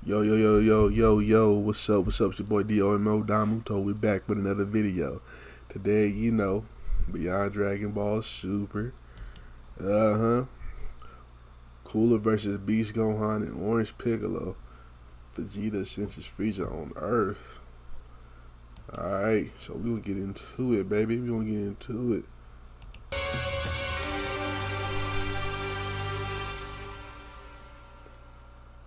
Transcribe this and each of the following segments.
Yo, yo, yo, yo, yo, yo, what's up? What's up? It's your boy Domuto. We're back with another video. Today, Beyond Dragon Ball Super. Cooler versus Beast Gohan and Orange Piccolo. Vegeta senses Frieza on Earth. Alright, so we gonna get into it, baby. We gonna get into it.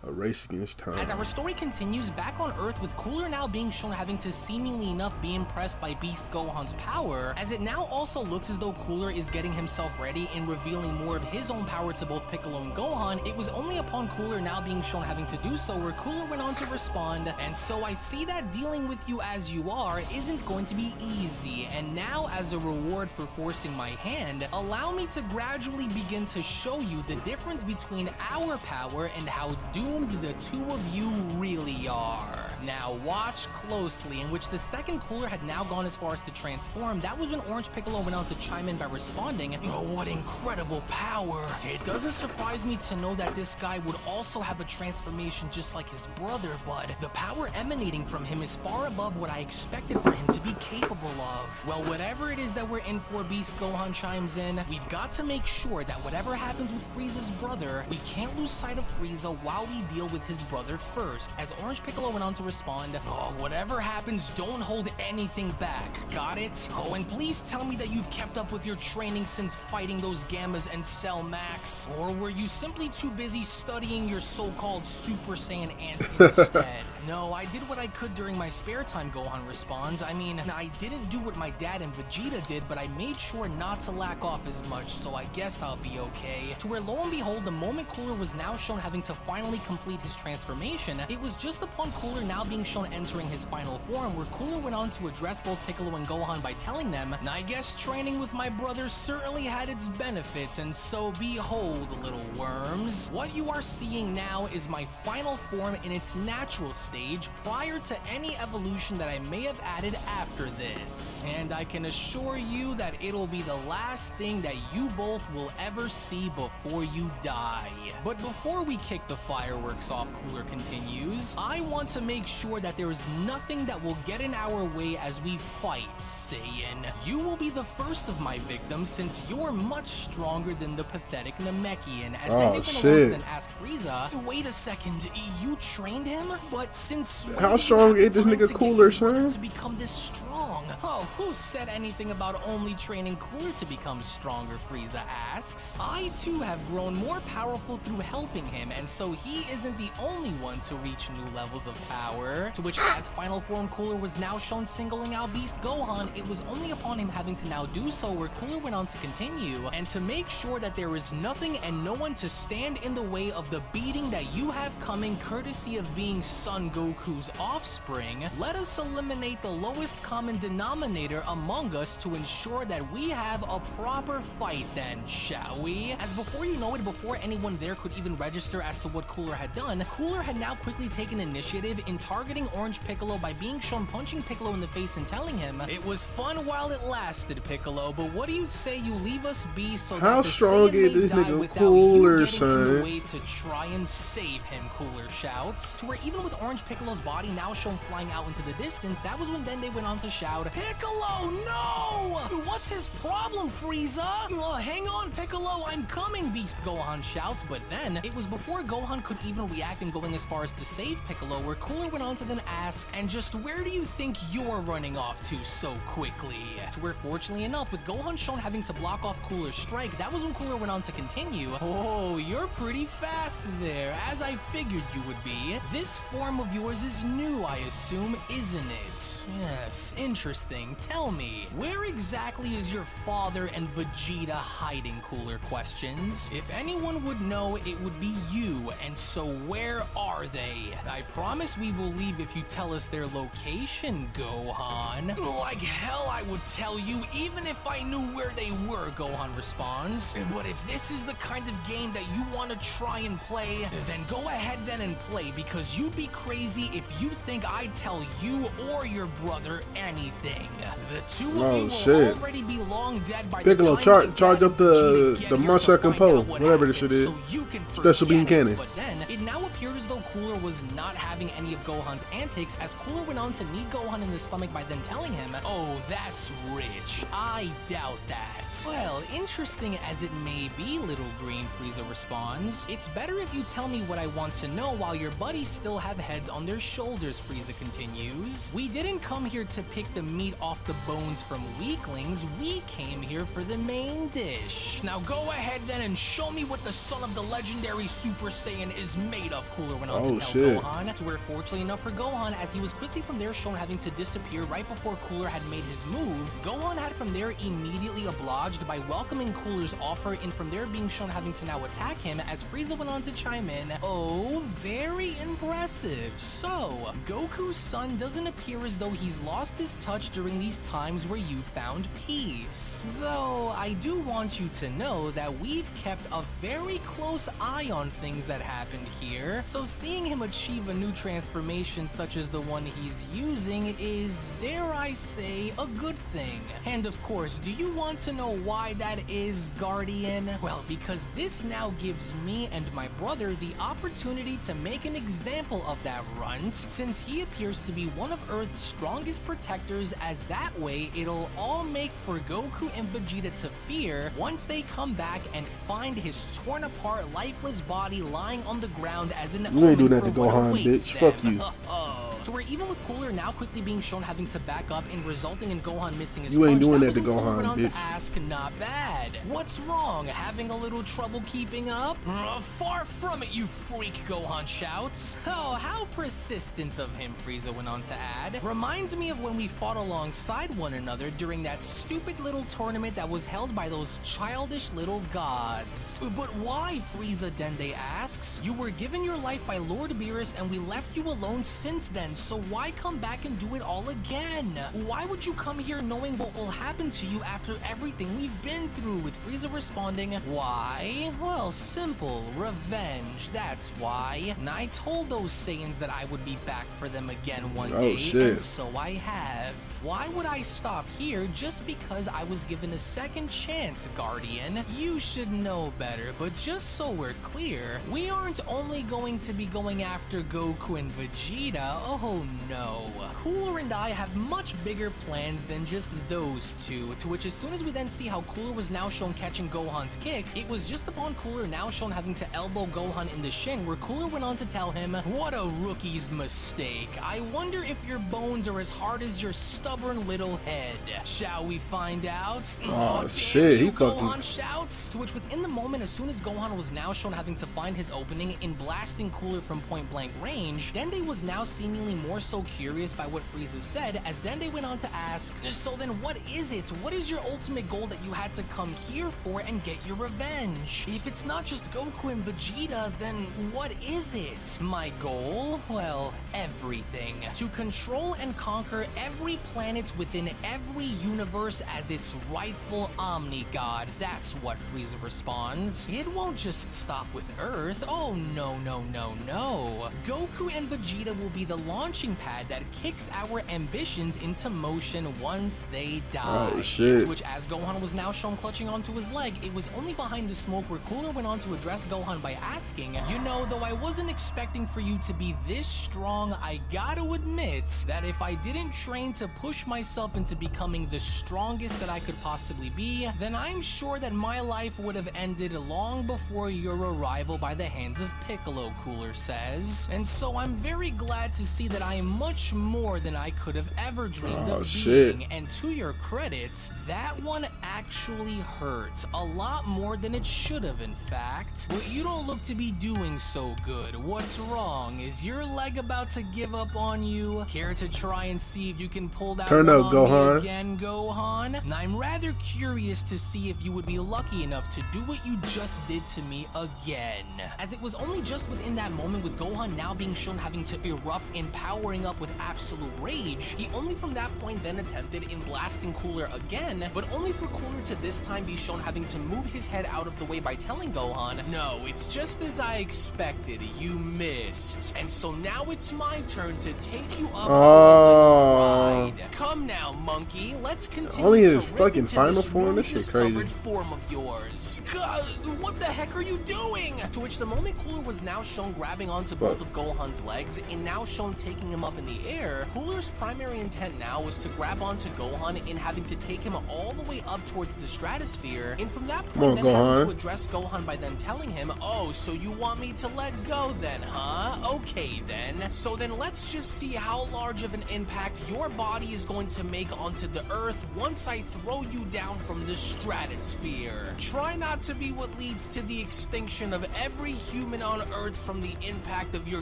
A race against time. As our story continues, back on Earth, with Cooler now being shown having to seemingly enough be impressed by Beast Gohan's power, as it now also looks as though Cooler is getting himself ready and revealing more of his own power to both Piccolo and Gohan. It was only upon Cooler now being shown having to do so where Cooler went on to respond, "And so I see that dealing with you as you are isn't going to be easy, and now as a reward for forcing my hand, allow me to gradually begin to show you the difference between our power and how doomed the two of you really are." Now watch closely, in which the second Cooler had now gone as far as to transform. That was when Orange Piccolo went on to chime in by responding, "Oh, what incredible power. It doesn't surprise me to know that this guy would also have a transformation just like his brother, but the power emanating from him is far above what I expected for him to be capable of. Well, whatever it is that we're in for," Beast Gohan chimes in, "we've got to make sure that whatever happens with Frieza's brother, we can't lose sight of Frieza while we deal with his brother first." As Orange Piccolo went on to respond, "Oh, whatever happens, don't hold anything back. Got it? Oh, and please tell me that you've kept up with your training since fighting those Gammas and Cell Max, or were you simply too busy studying your so-called Super Saiyan ant instead?" "No, I did what I could during my spare time," Gohan responds. "I mean, I didn't do what my dad and Vegeta did, but I made sure not to lack off as much, so I guess I'll be okay." To where lo and behold, the moment Cooler was now shown having to finally complete his transformation, it was just upon Cooler now being shown entering his final form where Cooler went on to address both Piccolo and Gohan by telling them, "I guess training with my brother certainly had its benefits, and so behold, little worms. What you are seeing now is my final form in its natural stage prior to any evolution that I may have added after this. And I can assure you that it'll be the last thing that you both will ever see before you die. But before we kick the fireworks off," Cooler continues, "I want to make sure that there is nothing that will get in our way as we fight, Saiyan. You will be the first of my victims since you're much stronger than the pathetic Namekian." As then they went along to then ask Frieza, "Wait a second, you trained him? But since how strong is this nigga Cooler, son? To become this strong?" "Oh, who said anything about only training Cooler to become stronger?" Frieza asks. "I too have grown more powerful through helping him, and so he isn't the only one to reach new levels of power." To which, as final form Cooler was now shown singling out Beast Gohan, it was only upon him having to now do so where Cooler went on to continue, "And to make sure that there is nothing and no one to stand in the way of the beating that you have coming courtesy of being Son Goku's offspring, let us eliminate the lowest common denominator among us to ensure that we have a proper fight then, shall we?" As before you know it, before anyone there could even register as to what Cooler had done, Cooler had now quickly taken initiative in targeting Orange Piccolo by being shown punching Piccolo in the face and telling him, "It was fun while it lasted, Piccolo, but what do you say you leave us be so that the Saiyan may die without you getting in the way to try and save him," Cooler shouts. To where even with Orange Piccolo's body now shown flying out into the distance, that was when then they went on to shout, "Piccolo, no! What's his problem, Frieza?" "Hang on, Piccolo, I'm coming," Beast Gohan shouts. But then, it was before Gohan could even react and going as far as to save Piccolo, where Cooler went on to then ask, "And just where do you think you're running off to so quickly?" To where, fortunately enough, with Gohan shown having to block off Cooler's strike, that was when Cooler went on to continue, "Oh, you're pretty fast there, as I figured you would be. This form of yours is new, I assume, isn't it?" "Yes, interesting. Tell me, where exactly is your father and Vegeta hiding?" Cooler questions. "If anyone would know, it would be you, and so where are they? I promise we will leave if you tell us their location, Gohan. Like hell I would tell you, even if I knew where they were, Gohan responds. But if this is the kind of game that you want to try and play, then go ahead then and play, because you'd be crazy if you think I'd tell you or your brother anything. The two of you will already be long dead by Piccolo, the time charge up the Monster Compo, whatever this shit is. so you can Special beam cannon. But then, it now appeared as though Cooler was not having any of Gohan's antics, as Cooler went on to knee Gohan in the stomach by then telling him, "Oh, that's rich. I doubt that." Well, interesting as it may be, little green, Frieza responds. It's better if you tell me what I want to know while your buddies still have heads on their shoulders, Frieza continues. We didn't come here to pick the meat off the bones from weaklings. We came here for the main dish. Now go ahead then and show me what the son of the legendary Super Saiyan is made of, Cooler went on to tell Gohan. To where, fortunately enough for Gohan, as he was quickly from there shown having to disappear right before Cooler had made his move, Gohan had from there immediately obliged by welcoming Cooler's offer, and from there being shown having to now attack him, as Frieza went on to chime in, "Oh, very impressive. So, Goku's son doesn't appear as though he's lost his touch during these times where you found peace. Though, I do want you to know that we've kept a very close eye on things that happened here, so seeing him achieve a new transformation such as the one he's using is, dare I say, a good thing. And of course, do you want to know why that is, Guardian? Well, because this now gives me and my brother the opportunity to make an example of that runt, since he appears to be one of Earth's strongest protectors, as that way it'll all make for Goku and Vegeta to fear once they come back and find his torn apart lifeless body lying on the ground as an You ain't doing that for to what Gohan, awaits bitch. them. Fuck you. To where even with Cooler now quickly being shown having to back up and resulting in Gohan missing his You ain't punch, doing that that to was when Cooler Gohan, went on bitch. to ask, not bad. What's wrong? Having a little trouble keeping up? Far from it, you freak, Gohan shouts. Oh, how persistent of him, Frieza went on to add. Reminds me of when we fought alongside one another during that stupid little tournament that was held by those childish little gods. But why, Frieza, Dende asks. You were given your life by Lord Beerus and we left you alone since then, so why come back and do it all again? Why would you come here knowing what will happen to you after everything we've been through? With Frieza responding, why? Well, simple. Revenge, that's why. And I told those Saiyans that I would be back for them again one day, and so I have. Why would I stop here just because I was given a second chance, Guardian? You should know better, but just so we're clear, we aren't only going to be going after Goku and Vegeta. Oh no. Cooler and I have much bigger plans than just those two, to which as soon as we then see how Cooler was now shown catching Gohan's kick, it was just upon Cooler now shown having to elbow Gohan in the shin, where Cooler went on to tell him, "What a rookie's mistake. I wonder if your bones are as hard as your stubborn little head. Shall we find out?" Oh shit, he Gohan fucking shouts. To which within the moment, as soon as Gohan was now shown having to find his opening in blasting Cooler from point blank range, Dende was now seemingly more so curious by what Frieza said, as Dende went on to ask, "So then what is it? What is your ultimate goal that you had to come here for and get your revenge? If it's not just Goku and Vegeta, then what is it?" My goal? Well, everything. To control and conquer every planet within every universe as its rightful Omni-God. That's what Frieza responds. It won't just stop with Earth. Oh no, no, no, no. Goku and Vegeta will be the launching pad that kicks our ambitions into motion once they die. Oh shit. To which, as Gohan was now shown clutching onto his leg, it was only behind the smoke where Cooler went on to address Gohan by asking, "You know, though I wasn't expecting for you to be this strong, I gotta admit that if I didn't train to push myself into becoming the strongest that I could possibly be, then I'm sure that my life would have ended long before your arrival by the hands of Piccolo," Cooler says. "And so I'm very glad to see that I am much more than I could have ever dreamed of being. And to your credit, that one actually hurt. A lot more than it should have, in fact. But you don't look to be doing so good. What's wrong? Is your leg about to give up on you? Care to try and see if you can pull that Turn up, on Gohan. me again, Gohan? And I'm rather curious to see if you would be lucky enough to do what you just did to me again." As it was only just within that moment, with Gohan Gohan now being shown having to erupt and powering up with absolute rage, he only from that point then attempted in blasting Cooler again, but only for Cooler to this time be shown having to move his head out of the way by telling Gohan, "No, it's just as I expected, you missed. And so now it's my turn to take you up for the ride. Come now, monkey, let's continue only to his rip fucking into final this form? newly This shit discovered crazy. form of yours." God, what the heck are you doing? To which the moment Cooler was now shown grabbing onto both of Gohan's legs and now shown taking him up in the air, Cooler's primary intent now was to grab onto Gohan and having to take him all the way up towards the stratosphere, and from that point then having to address Gohan by then telling him, "Oh, so you want me to let go then, huh? Okay then. So then let's just see how large of an impact your body is going to make onto the Earth once I throw you down from the stratosphere. Try not to be what leads to the extinction of every human on Earth from the impact of your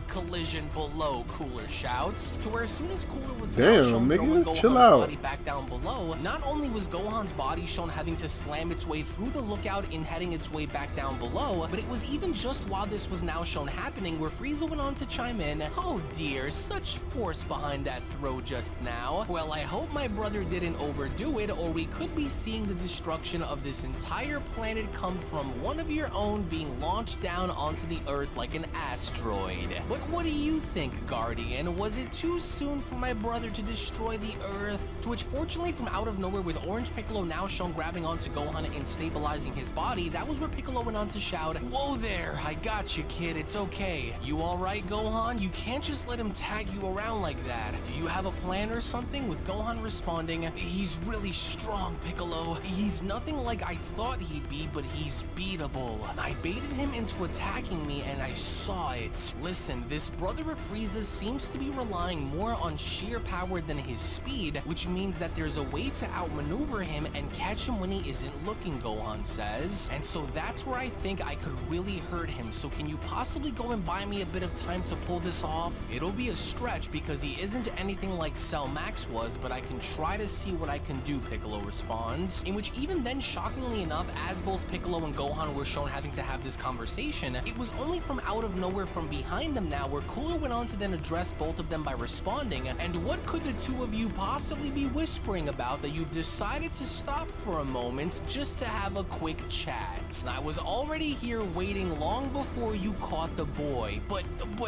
collision below," Cooler shouts. To where as soon as Cooler was now shown throwing Gohan's body back down below, not only was Gohan's body shown having to slam its way through the lookout and heading its way back down below, but it was even just while this was now shown happening where Frieza went on to chime in, "Oh dear, such force behind that throw just now. Well, I hope my brother didn't overdo it, or we could be seeing the destruction of this entire planet come from one of your own being launched down onto the Earth like an asteroid. But what do you think, Guardian? Was it too soon for my brother to destroy the Earth?" To which, fortunately, from out of nowhere, with Orange Piccolo now shown grabbing onto Gohan and stabilizing his body, that was where Piccolo went on to shout, "Whoa there, I got you, kid, it's okay. You alright, Gohan? You can't just let him tag you around like that. Do you have a plan or something?" With Gohan responding, "He's really strong, Piccolo. He's nothing like I thought he'd be, but he's beatable. I baited him into attacking me and I saw it. Listen, this brother of Frieza seems to be relying more on sheer power than his speed, which means that there's a way to outmaneuver him and catch him when he isn't looking," Gohan says. "And so that's where I think I could really hurt him, so can you possibly go and buy me a bit of time to pull this off? It'll be a stretch because he isn't anything like Cell Max was, but I can try to see what I can do," Piccolo responds. In which, even then, shockingly enough, as both Piccolo and Gohan were shown having to have this conversation, it was only from out of nowhere from behind them now where Cooler went on to then address both of them by responding, "And what could the two of you possibly be whispering about that you've decided to stop for a moment just to have a quick chat? I was already here waiting long before you caught the boy, but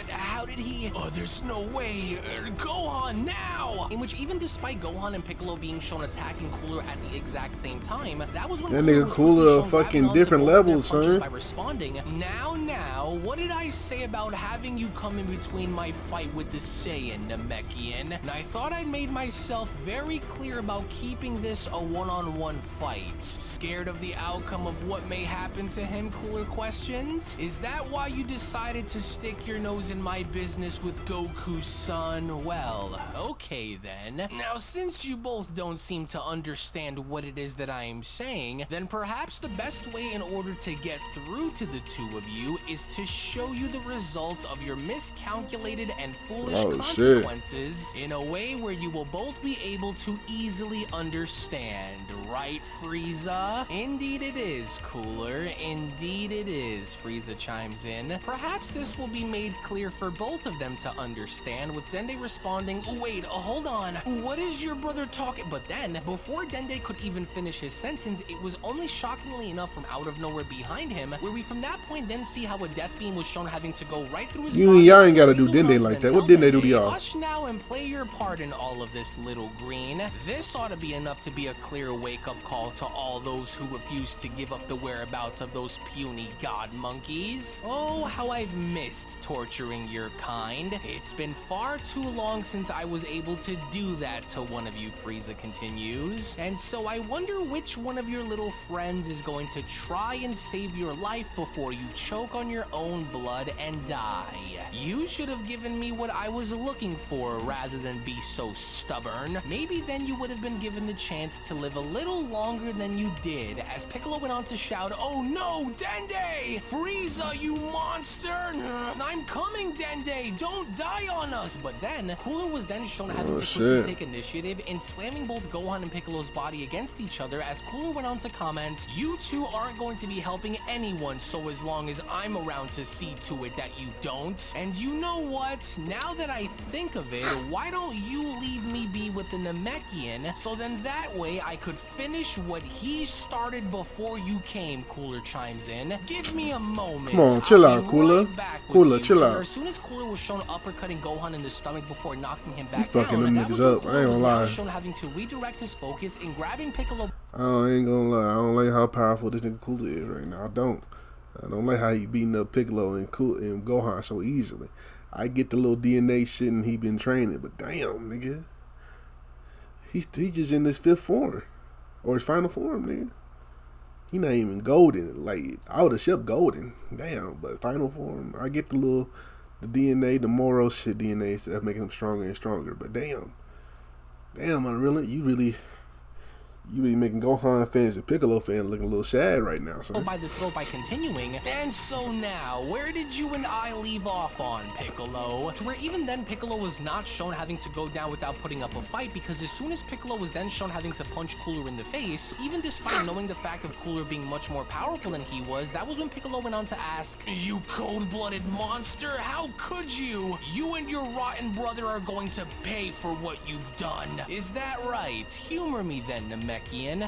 how did he? Oh, there's no way. Gohan, now!" In which, even despite Gohan and Piccolo being shown attacking Cooler at the exact same time, that was when that nigga Cooler a fucking different level, son. By responding, now, what did I say about having you come in between my fight with the Saiyan, Namekian? And I thought I'd made myself very clear about keeping this a one-on-one fight. Scared of the outcome of what may happen to him?" Cooler questions. "Is that why you decided to stick your nose in my business with Goku's son? Well, okay then. Now, since you both don't seem to understand what it is that I am saying, then perhaps the best way in order to get through to the two of you is to show you the results of your miscalculated and foolish consequences in a way where you will both be able to easily understand. Right, Frieza?" "Indeed it is, Cooler. Indeed it is," Frieza chimes in. Perhaps this will be made clear for both of them to understand, with Dende responding, "Wait, hold on. What is your brother talking?" But then, before Dende could even finish his sentence, it was only shockingly enough from out of nowhere behind him, where we from that point then see how a death beam was shown having to go right through his body. Y'all ain't gotta do Dende like that. What didn't they do to y'all? "Hush now and play your part in all of this, little green. This ought to be enough to be a clear wake-up call to all those who refuse to give up the whereabouts of those puny god monkeys. Oh, how I've missed torturing your kind. It's been far too long since I was able to do that to one of you," Frieza continues. "And so I wonder which one of your little friends is going to try and save your life before you choke on your own blood and die. You should have given me what I was looking for rather than be so stubborn. Maybe then you would have been given the chance to live a little longer than you did," as Piccolo went on to shout, "Oh no, Dende! Frieza, you monster! I'm coming, Dende, don't die on us! But then, Cooler was then shown having to quickly shit. take initiative in slamming both Gohan and Piccolo's body against each other, as Cooler went on to comment, "You two aren't going to be helping anyone, so as long as I'm around to see to it that you don't. And you know what? Now that I think of it, why don't you leave me be with the Namekian, so then that way I could finish what he started before you came," Cooler chimes in. "Give me a moment. Come on, chill I'll out, be Cooler. right back with Cooler, you." chill To out. where as soon as Cooler was shown uppercutting Gohan in the stomach before knocking him He back fucking down, them that niggas was when up. I Cooler ain't was gonna now lie. shown having to redirect his focus in grabbing Piccolo. I ain't gonna lie. I don't like how powerful this nigga Cooler is right now. I don't like how he beating up Piccolo and Gohan so easily. I get the little DNA shit and he been training, but damn, nigga. He just in his 5th form. Or his final form, nigga. He not even golden. Like, I would have shipped golden. Damn, but final form. I get the DNA, the moral shit DNA stuff making him stronger and stronger. But damn, Unreal, you really making Gohan fans and Piccolo fans looking a little sad right now, son. By the throat by continuing, "And so now, where did you and I leave off on, Piccolo?" To where even then Piccolo was not shown having to go down without putting up a fight, because as soon as Piccolo was then shown having to punch Cooler in the face, even despite knowing the fact of Cooler being much more powerful than he was, that was when Piccolo went on to ask, "You cold-blooded monster, how could you? You and your rotten brother are going to pay for what you've done. Is that right? Humor me then, Namekian.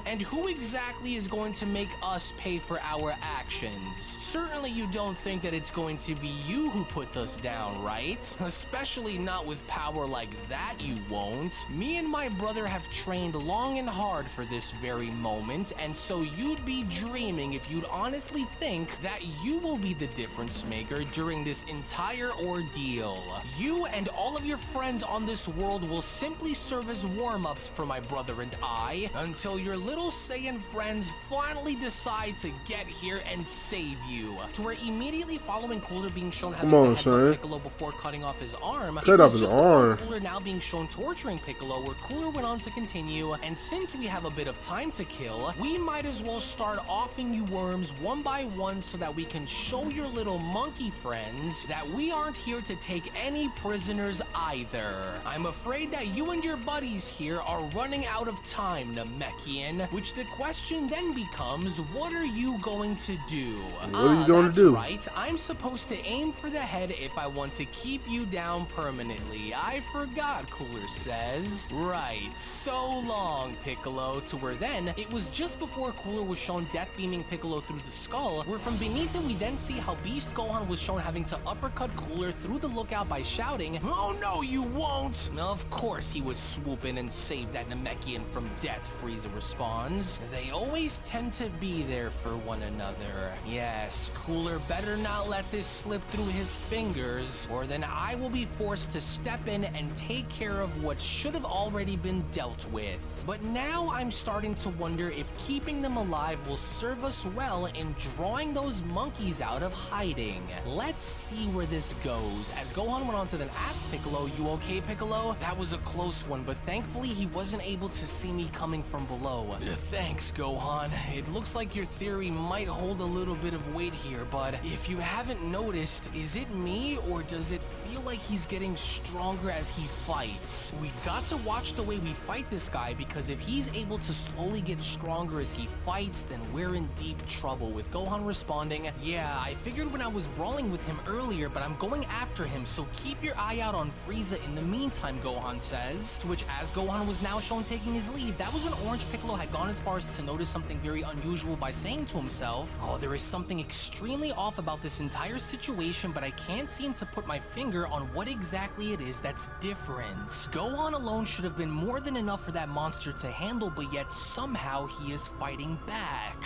And who exactly is going to make us pay for our actions? Certainly you don't think that it's going to be you who puts us down, right? Especially not with power like that, you won't. Me and my brother have trained long and hard for this very moment, and so you'd be dreaming if you'd honestly think that you will be the difference maker during this entire ordeal. You and all of your friends on this world will simply serve as warm-ups for my brother and I, until your little Saiyan friends finally decide to get here and save you." To where immediately following Cooler being shown having to headbutt Piccolo before cutting off his arm, Cut off his arm. Cooler now being shown torturing Piccolo, where Cooler went on to continue, "And since we have a bit of time to kill, we might as well start offing you worms one by one so that we can show your little monkey friends that we aren't here to take any prisoners either. I'm afraid that you and your buddies here are running out of time, Namekian," which the question then becomes, what are you going to do? What are you going to do? Right, I'm supposed to aim for the head if I want to keep you down permanently. I forgot, Cooler says. Right, so long, Piccolo. To where then, it was just before Cooler was shown death beaming Piccolo through the skull, where from beneath him we then see how Beast Gohan was shown having to uppercut Cooler through the lookout by shouting, "Oh no, you won't!" Of course he would swoop in and save that Namekian from death, Frieza responds. They always tend to be there for one another. Yes, Cooler better not let this slip through his fingers, or then I will be forced to step in and take care of what should have already been dealt with. But now I'm starting to wonder if keeping them alive will serve us well in drawing those monkeys out of hiding. Let's see where this goes. As Gohan went on to then ask Piccolo, "You okay, Piccolo? That was a close one, but thankfully he wasn't able to see me coming from below." "Thanks, Gohan. It looks like your theory might hold a little bit of weight here, but if you haven't noticed, is it me or does it feel like he's getting stronger as he fights? We've got to watch the way we fight this guy, because if he's able to slowly get stronger as he fights, then we're in deep trouble." With Gohan responding, "Yeah, I figured when I was brawling with him earlier, but I'm going after him, so keep your eye out on Frieza in the meantime," Gohan says. To which, as Gohan was now shown taking his leave, that was when Orange Piccolo had gone as far as to notice something very unusual by saying to himself, "Oh, there is something extremely off about this entire situation, but I can't seem to put my finger on what exactly it is that's different. Gohan alone should have been more than enough for that monster to handle, but yet somehow he is fighting back.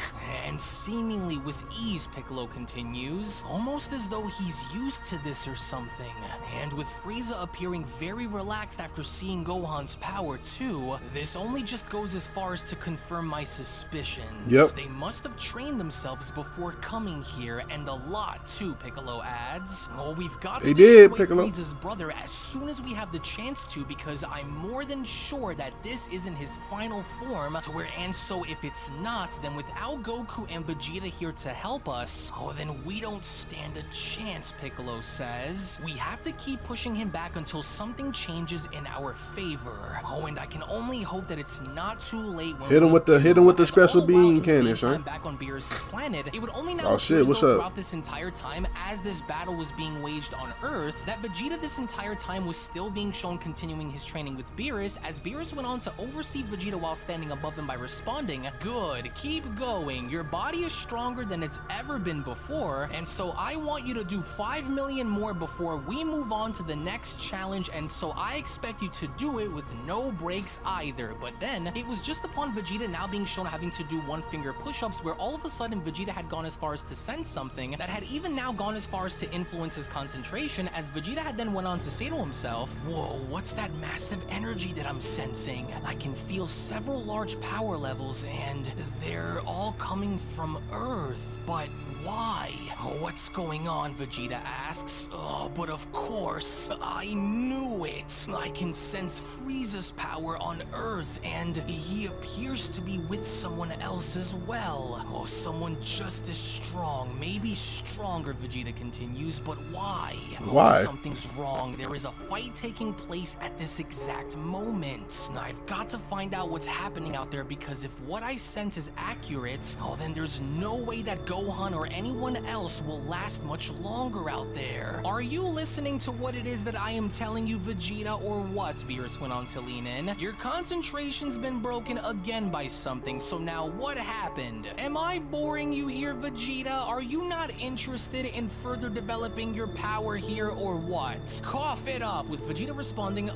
And seemingly with ease," Piccolo continues, "almost as though he's used to this or something. And with Frieza appearing very relaxed after seeing Gohan's power too, this only just goes as far far as to confirm my suspicions. Yep. They must have trained themselves before coming here, and a lot too, Piccolo adds. Oh, we've got to destroy Frieza's brother as soon as we have the chance to, because I'm more than sure that this isn't his final form, and so if it's not, then without Goku and Vegeta here to help us, oh, then we don't stand a chance, Piccolo says. We have to keep pushing him back until something changes in our favor. Oh, and I can only hope that it's not too late when hit him with the special beam cannon, son. Back on Beerus' planet, it would only now oh shit, what's up? Throughout this entire time, as this battle was being waged on Earth, that Vegeta this entire time was still being shown continuing his training with Beerus, as Beerus went on to oversee Vegeta while standing above him by responding, "Good, keep going. Your body is stronger than it's ever been before, and so I want you to do 5 million more before we move on to the next challenge, and so I expect you to do it with no breaks either." But then, it was just upon Vegeta now being shown having to do one-finger push-ups where all of a sudden Vegeta had gone as far as to sense something that had even now gone as far as to influence his concentration, as Vegeta had then went on to say to himself, "Whoa, what's that massive energy that I'm sensing? I can feel several large power levels, and they're all coming from Earth, but why? What's going on?" Vegeta asks. "Oh, but of course, I knew it. I can sense Frieza's power on Earth, and he appears to be with someone else as well. Oh, someone just as strong, maybe stronger," Vegeta continues, "but why? Why? Oh, something's wrong. There is a fight taking place at this exact moment. I've got to find out what's happening out there, because if what I sense is accurate, oh, then there's no way that Gohan or anyone else will last much longer out there. Are you listening to what it is that I am telling you, Vegeta, or what?" Beerus went on to lean in. "Your concentration's been broken again by something, so now what happened? Am I boring you here, Vegeta? Are you not interested in further developing your power here, or what?" Cough it up, with Vegeta responding,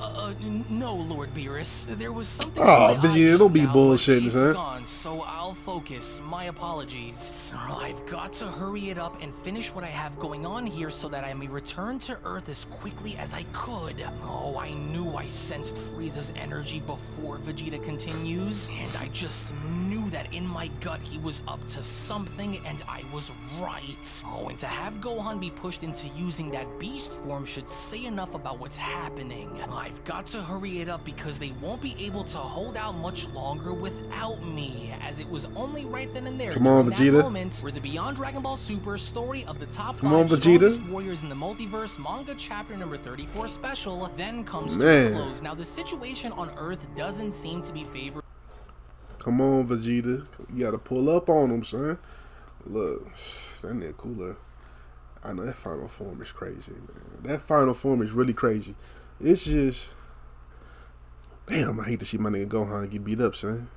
"No, Lord Beerus. There was something." Oh, Vegeta, don't be bullshitting, it's son. Gone, so I'll focus. My apologies. I've got to hurry it up and finish what I have going on here so that I may return to Earth as quickly as I could. Oh, I knew I sensed Frieza's energy before, Vegeta continues, and I just knew that in my gut he was up to something, and I was right. Oh, and to have Gohan be pushed into using that beast form should say enough about what's happening. I've got to hurry it up because they won't be able to hold out much longer without me, as it was only right then and there Come on, during Vegeta. that moment where the Beyond Dragon Ball Super story of the top Come on, 5 Vegeta. strongest warriors in the multiverse manga chapter number 34 special then comes to Man. a close. Now, the situation on Earth doesn't seem to be favorable. Come on, Vegeta. You gotta pull up on him, son. Look, that nigga cooler. I know that final form is crazy, man. That final form is really crazy. It's just, damn, I hate to see my nigga Gohan get beat up, son.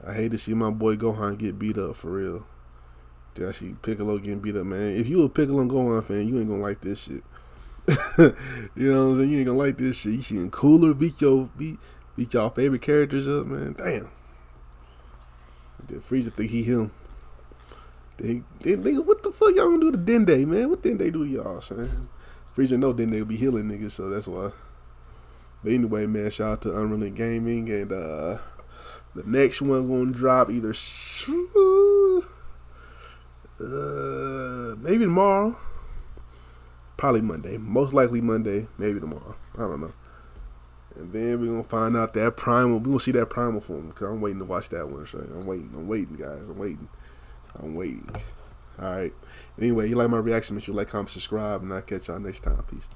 I hate to see my boy Gohan get beat up, for real. Did I see Piccolo getting beat up, man? If you a Piccolo and Gohan fan, you ain't gonna like this shit. You know what I'm saying? You ain't gonna like this shit. You seeing Cooler beat y'all favorite characters up, man. Damn. Did Frieza think he him? Nigga, what the fuck y'all gonna do to Dende, man? What Dende do to y'all, son? Frieza know Dende will be healing niggas, so that's why. But anyway, man, shout out to UnrealEntGaming, and the next one gonna drop either maybe tomorrow, probably Monday, most likely Monday, maybe tomorrow. I don't know. And then we're gonna find out that primal. We're gonna see that primal form, because I'm waiting to watch that one. So I'm waiting, guys. I'm waiting. All right. Anyway, you like my reaction? Make sure you like, comment, subscribe, and I'll catch y'all next time. Peace.